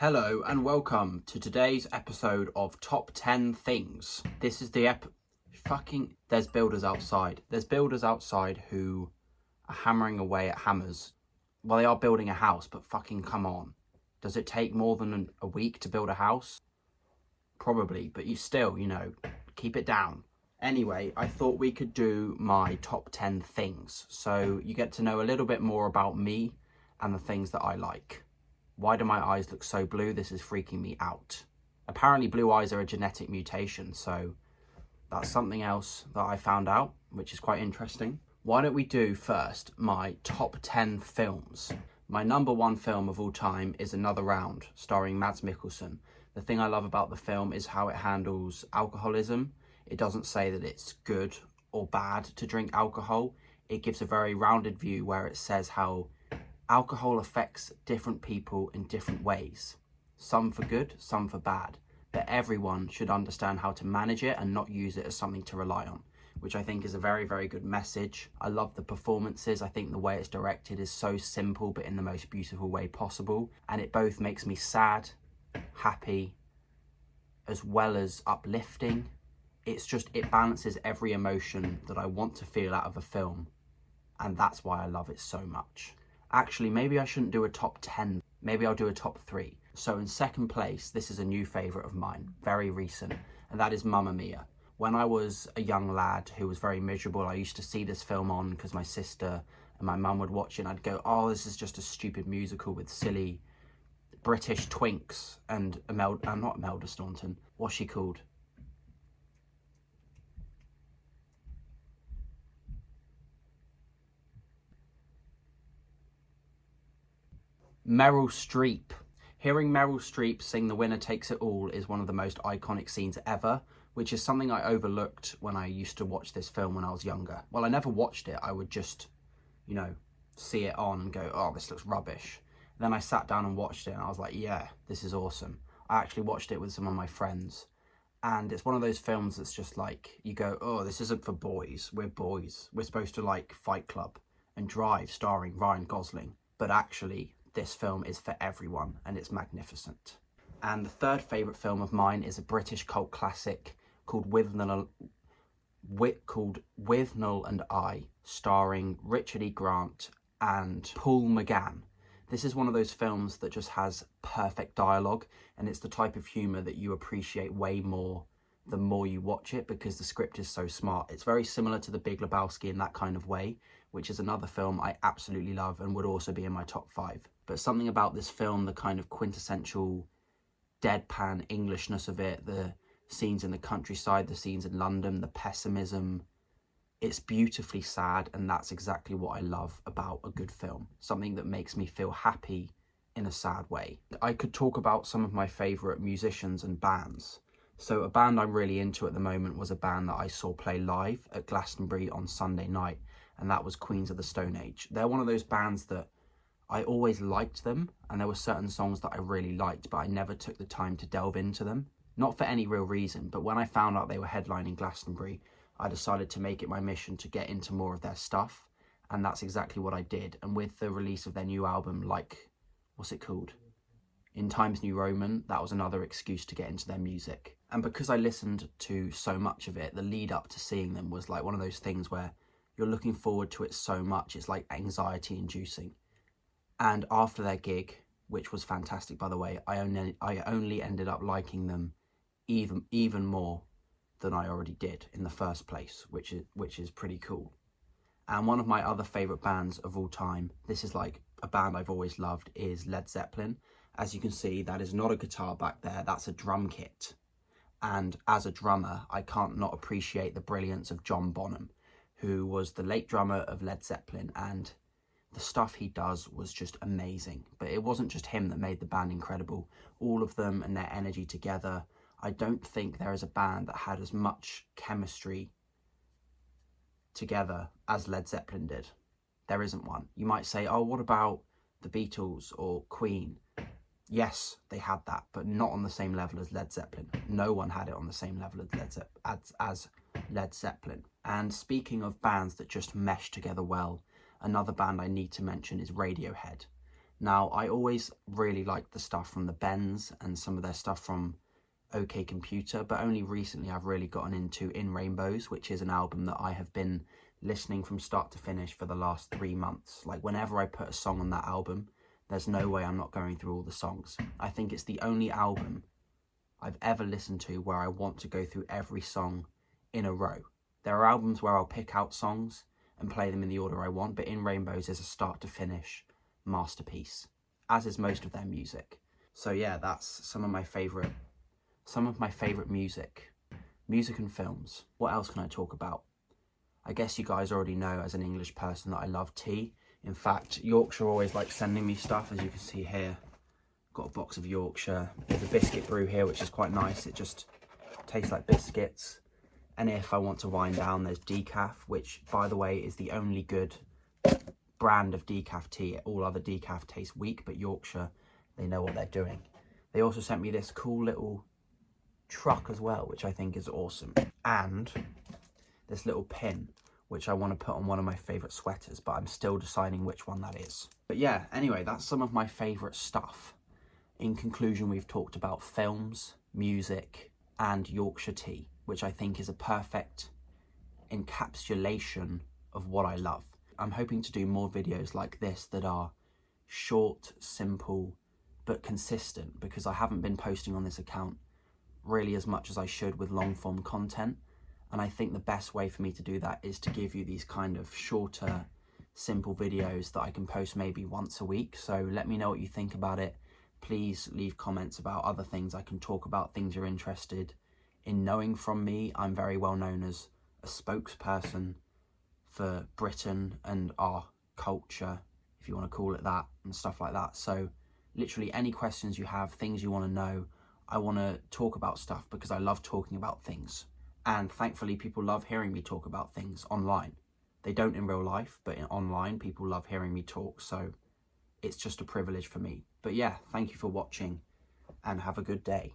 Hello and welcome to today's episode of Top 10 Things. This is the there's builders outside. There's builders outside who are hammering away at hammers. Well, they are building a house, but fucking come on. Does it take more than a week to build a house? Probably, but you still, keep it down. Anyway, I thought we could do my top 10 things. So you get to know a little bit more about me and the things that I like. Why do my eyes look so blue? This is freaking me out. Apparently blue eyes are a genetic mutation, so that's something else that I found out, which is quite interesting. Why don't we do first my top 10 films? My number one film of all time is Another Round, starring Mads Mikkelsen. The thing I love about the film is how it handles alcoholism. It doesn't say that it's good or bad to drink alcohol. It gives a very rounded view where it says how alcohol affects different people in different ways. Some for good, some for bad. But everyone should understand how to manage it and not use it as something to rely on, which I think is a very, very good message. I love the performances. I think the way it's directed is so simple, but in the most beautiful way possible. And it both makes me sad, happy, as well as uplifting. It balances every emotion that I want to feel out of a film. And that's why I love it so much. Actually, maybe I shouldn't do a top 10. Maybe I'll do a top 3. So in second place, this is a new favourite of mine, very recent, and that is Mamma Mia. When I was a young lad who was very miserable, I used to see this film on because my sister and my mum would watch it, and I'd go, oh, this is just a stupid musical with silly British twinks and not Imelda Staunton. What's she called? Meryl Streep. Hearing Meryl Streep sing The Winner Takes It All is one of the most iconic scenes ever, which is something I overlooked when I used to watch this film when I was younger. Well, I never watched it. I would just, see it on and go, oh, this looks rubbish. Then I sat down and watched it and I was like, yeah, this is awesome. I actually watched it with some of my friends. And it's one of those films that's just like, you go, oh, this isn't for boys. We're boys. We're supposed to like Fight Club and Drive starring Ryan Gosling. But actually, this film is for everyone and it's magnificent. And the third favourite film of mine is a British cult classic called With Null and I, starring Richard E. Grant and Paul McGann. This is one of those films that just has perfect dialogue, and it's the type of humour that you appreciate way more the more you watch it because the script is so smart. It's very similar to The Big Lebowski in that kind of way, which is another film I absolutely love and would also be in my top 5. But something about this film, the kind of quintessential deadpan Englishness of it, the scenes in the countryside, the scenes in London, the pessimism, it's beautifully sad, and that's exactly what I love about a good film. Something that makes me feel happy in a sad way. I could talk about some of my favourite musicians and bands. So a band I'm really into at the moment was a band that I saw play live at Glastonbury on Sunday night, and that was Queens of the Stone Age. They're one of those bands that I always liked them, and there were certain songs that I really liked, but I never took the time to delve into them. Not for any real reason, but when I found out they were headlining Glastonbury, I decided to make it my mission to get into more of their stuff, and that's exactly what I did. And with the release of their new album, what's it called? In Times New Roman, that was another excuse to get into their music. And because I listened to so much of it, the lead up to seeing them was like one of those things where you're looking forward to it so much, it's like anxiety inducing. And after their gig, which was fantastic by the way, I only ended up liking them even more than I already did in the first place, which is pretty cool. And one of my other favourite bands of all time, this is like a band I've always loved, is Led Zeppelin. As you can see, that is not a guitar back there, that's a drum kit. And as a drummer, I can't not appreciate the brilliance of John Bonham, who was the late drummer of Led Zeppelin, and the stuff he does was just amazing. But it wasn't just him that made the band incredible. All of them and their energy together. I don't think there is a band that had as much chemistry together as Led Zeppelin did. There isn't one. You might say, oh, what about the Beatles or Queen? Yes, they had that, but not on the same level as Led Zeppelin. No one had it on the same level as Led Zeppelin. And speaking of bands that just mesh together well, another band I need to mention is Radiohead. Now, I always really liked the stuff from the Bends and some of their stuff from OK Computer, but only recently I've really gotten into In Rainbows, which is an album that I have been listening from start to finish for the last 3 months. Like, whenever I put a song on that album, there's no way I'm not going through all the songs. I think it's the only album I've ever listened to where I want to go through every song in a row. There are albums where I'll pick out songs and play them in the order I want, but In Rainbows is a start to finish masterpiece, as is most of their music. So yeah, that's some of my favourite music and films. What else can I talk about? I guess you guys already know, as an English person, that I love tea. In fact, Yorkshire always like sending me stuff, as you can see here. Got a box of Yorkshire. There's a biscuit brew here, which is quite nice. It just tastes like biscuits. And if I want to wind down, there's decaf, which, by the way, is the only good brand of decaf tea. All other decaf taste weak, but Yorkshire, they know what they're doing. They also sent me this cool little truck as well, which I think is awesome. And this little pin, which I want to put on one of my favourite sweaters, but I'm still deciding which one that is. But yeah, anyway, that's some of my favourite stuff. In conclusion, we've talked about films, music, and Yorkshire tea, which I think is a perfect encapsulation of what I love. I'm hoping to do more videos like this that are short, simple, but consistent, because I haven't been posting on this account really as much as I should with long form content. And I think the best way for me to do that is to give you these kind of shorter, simple videos that I can post maybe once a week. So let me know what you think about it. Please leave comments about other things I can talk about, things you're interested in knowing from me. I'm very well known as a spokesperson for Britain and our culture, if you want to call it that, and stuff like that. So literally any questions you have, things you want to know, I want to talk about stuff because I love talking about things. And thankfully, people love hearing me talk about things online. They don't in real life, but online, people love hearing me talk. So it's just a privilege for me. But yeah, thank you for watching and have a good day.